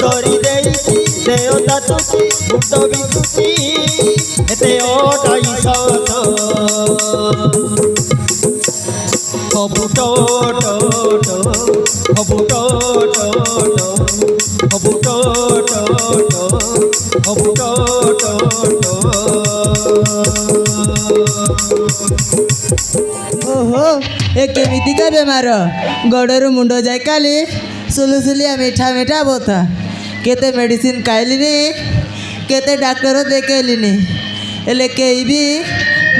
ধরি দেইছি দেওতা তুচি মুক্ত বিচুচি এতে ওটাই সত হবু টো টো টো হবু টো টো টো হবু টো টো টো হবু টো টো টো ओहो ए केमितिका बेमार गोड़र मुंड जाए काली सुलुसुलिया मीठा मीठा बोथा केते मेडिसिन खाइलिनी केते डाक्टर देखेलिनी हेले केही भी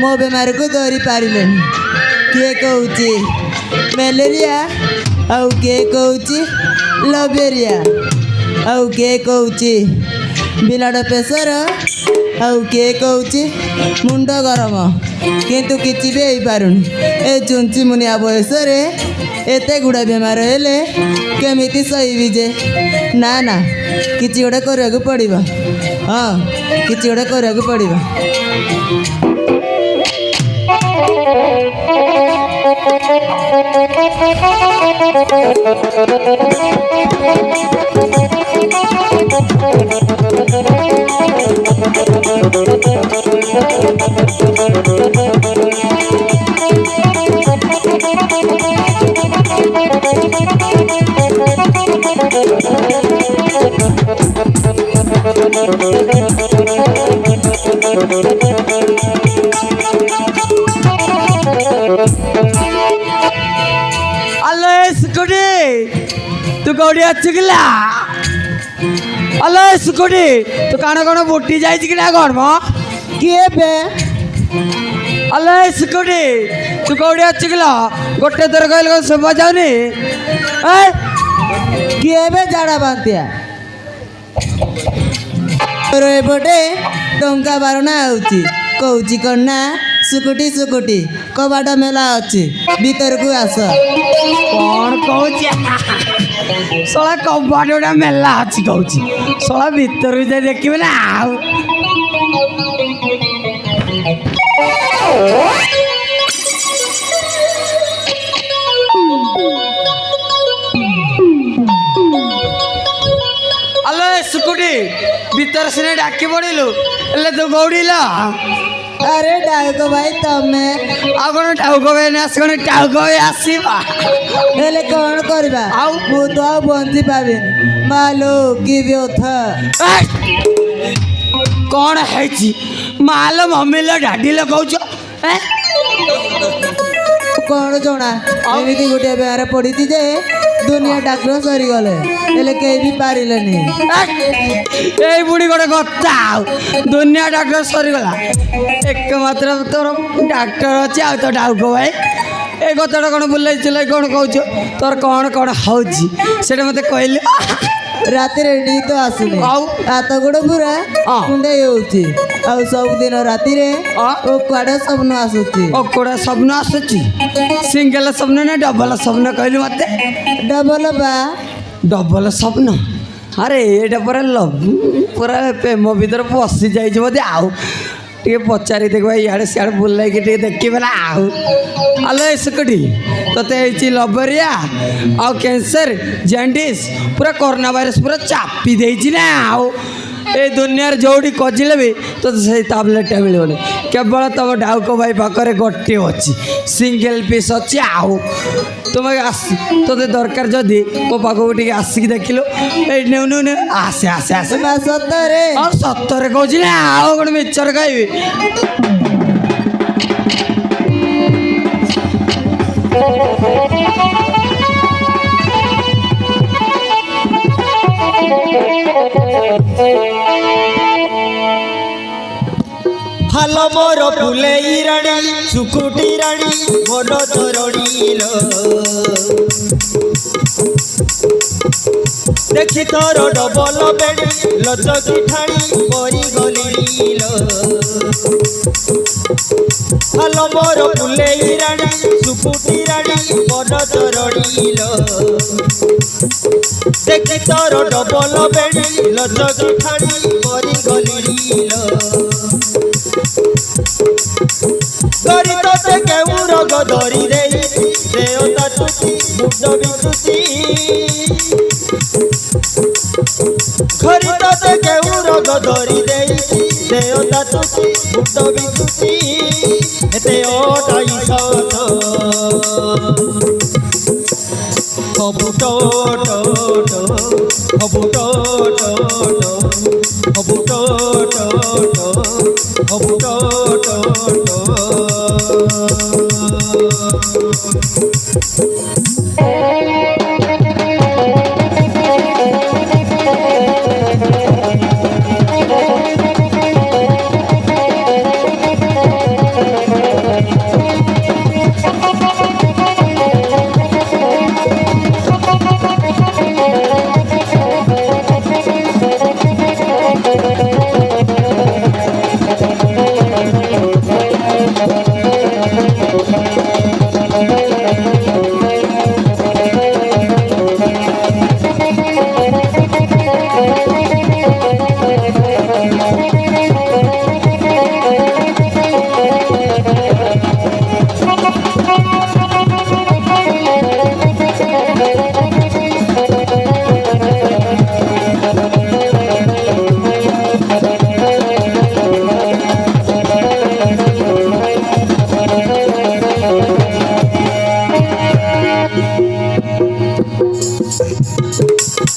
मो बेमार को धरी पारिलेनी किए कहूची मलेरिया आउ किए कहूची लबेरिया आउ किए कहूची ब्लड प्रेशर आउ किए कहूची मुंड गरम किंतु किसी भी हो पारुनी ए चुंची मुनिया बयस एते गुड़ा बेमार हेले केमिति सही जे ना ना किसी गोटे करवाक पड़ो हाँ किसी गोटे करवाक पड़ो अल्लो स्कूटी तू कौड़ी अच्छुकिला अल्लो स्कूटी तू काण कौन बुटी जाए कि ना कौन मो किए बे अल्लो स्कूटी तू कौड़ी अच्छुकिला गोटे थर कहल सुबह जाऊनी किए बे झाड़ा बांतिया एपटे टंका बारना आउची कहूची कौन ना सुकुटी सुकुटी कबाट मेला अच्छी भीतर को आस कौन कहूची सला कबाट गोटा मेला अच्छी कहूची सला भीतर जाए देखिए ना अल्लो सुकुटी भीतर सिने डाकी पड़िलु एले तू गौड़ीला अरे डाउको भाई तमे आ कौन टाउको भाई ना कौन टाउको भाई आसीबा हेले कौन करबा आउ मु तो आ बंची पाबिनी मालो की व्यथा कौन है मालो मम्मी लो डाडी लो कहूच कौन जना एमिति गोटे बेमार पड़ी जे दुनिया डाक्टर सरी गले हेले केही भी पारिलेनी ए बुढ़ी गोटे कथा दुनिया डाक्टर सरीगला एकमात्र तोर डाक्टर अच्छे आ तो डाउको भाई ए कथाटा कौन बुलाई चुलाई कौन कहूच तोर कौन कौन हौची सेटा मते कहले राति नींद तो आसुनी आउ हाथ गोड़ पूरा कुंडे होउची आउ सब दिन राति रे ओ कुआडे सपन आसुची ओ कोड़ा स्वप्न आसुची सिंगल स्वप्न ना डबल स्वप्न कहलु मते डबल बा डबल स्वप्न अरे एटा पूरा प्रेम भीतर पशि जाइए बोधे आउ टे पचारि देख इे सियाड़े बुलाई देखिए ना आउ आलो सुकुटी तोते लबरिया आउ कैंसर जैंडिस पूरा कोरोना वायरस पूरा चापी देना ना आउ ए दुनिया जोड़ी खोजिले भी तो से टैबलेट मिलने केवल तुम डाउको भाई पाखे गोटे अच्छी सिंगल पीस अच्छी आउ तुम ते दरकार जदि मो पाखक टे आसिक देखिलु ने आसे आसे आसे सतरे हाँ सतरे कहूँ ना आउ कौन मिचर कहबी हालो मोर फुले राणी सुकुटी राणी मोर चोरड़ील देखी तोर डबल बेड़ी लचकी ठाणी परी गलील हालो मोर फुले राणी सुकुटी राणी मोर चोरड़ील देखी तोर डबल बेड़ी लचकी ठाणी परी गलील गरी तोते केउ रोग धरी देई देवता ତାତୁଛି ମୁଣ୍ଡ ବିନ୍ଧୁଛି ଘରି ତତେ କେଉଁ ରୋଗ ଧରି ଦେଇଛି ଦେହ ତାତୁଛି ମୁଣ୍ଡ ବିନ୍ଧୁଛି ଏତେ ଅଟାଇ ସତ ହବୁ ଟୋ ଟୋ ଟୋ ହବୁ ଟୋ ଟୋ ଟୋ ହବୁ ଟୋ ଟୋ ଟୋ ହବୁ ଟୋ ଟୋ ଟୋ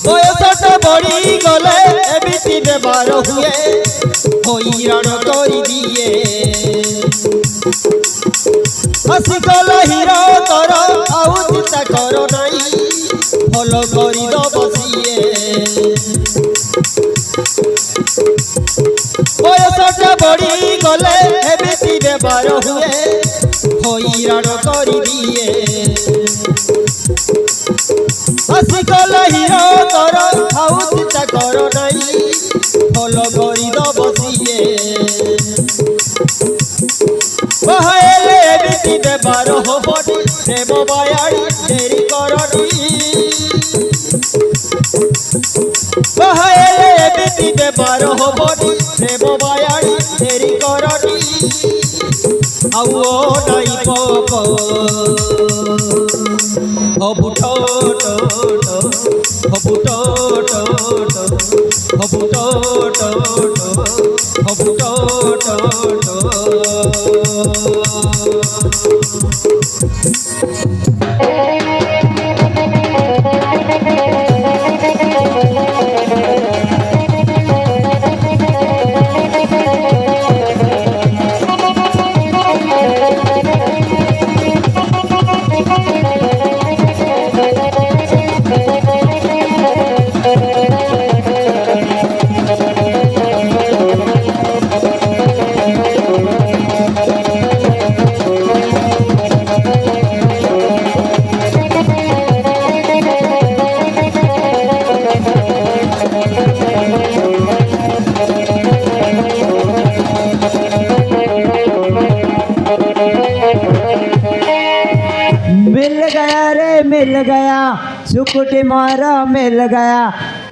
বয়সটা বড়ি গলে এবিটি ব্যবহার হুয়ে হইরাণ করি দিয়ে হাসি গল হিরো তর আউ চিন্তা কর নাই ভাল করি দব সিয়ে বয়সটা বড়ি গলে এবিটি ব্যবহার হুয়ে হইরাণ করি দিয়ে হাসি গল হিরো তর আউ চিন্তা কর নাই ভাল করি দব সিয়ে বহাইলে এবিটি ব্যবহার হবনি প্রেম বায়াড়ি দেরি করনি বহাইলে এবিটি ব্যবহার হবনি প্রেম বায়াড়ি দেরি করনি আউ নাই পপ হবু টো টো টো হবু টো টো টো হবু টো টো টো হবু টো টো টো मिल गया सुकुटी मारा मिल गया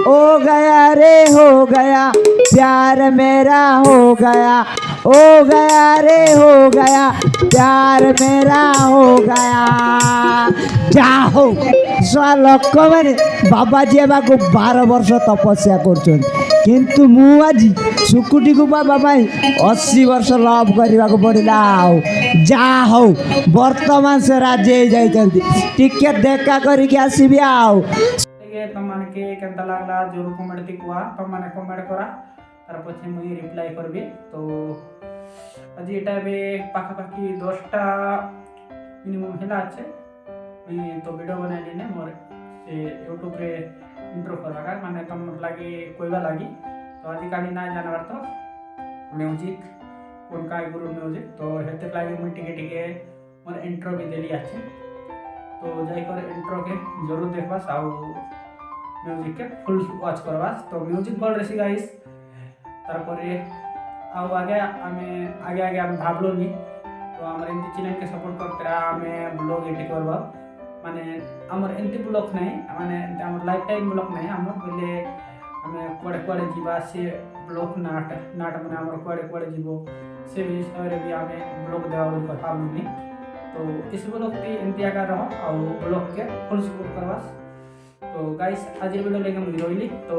हो गया रे हो गया प्यार मेरा हो गया हो गया रे हो गया प्यार मेरा हो गया जा हो लोक मैंने बाबाजी को 12 वर्ष तपस्या कर किंतु मु आज सुकुटी को बाबा भाई 80 वर्ष लव करने को पड़ा जा हो वर्तमान से राजी टिके देखा करके आसबि आउ तुमके केनता लागला जरूर कमेंट ती कुआ तुमने कमेंट करा तार पछे मुई रिप्लाई करबी तो आज एटा बे पाखा पाखी 10टा मिनिमम हेला আছে मुई तो वीडियो बनाई लेने मोर से YouTube रे इंट्रो करवा माने तुम लागी कोइबा लागी तो आज काली ना जानवर तो म्यूजिक कोन काय गुरु म्यूजिक तो हेते लागी मुई टिके टिके मोर इंट्रो भी देली আছে तो जाई कर इंट्रो के जरूर देखबास आउ म्यूजिक के फुल वॉच करबास तो म्यूजिक भल रेसी गाइस तार परे आउ आगे आगे भाबलोनी तो आमर एंती चैनल के सपोर्ट करतेरा आमे ब्लॉग एडिट करबा माने आमर एंती ब्लॉग नहीं माने आमर लाइफ टाइम ब्लॉग नहीं आमर बोले आमे कोडे कोडे जीवा से ब्लॉग नाट माने आमर कोडे कोडे जीवो से विषय रे भी आमे ब्लॉग देवा बोल कर भाबलोनी तो इस ब्लॉग की एमती आकार रहो और ब्लॉग के फुल सपोर्ट करवास। तो गाइस आज वीडियो लेके मुझे रोइली तो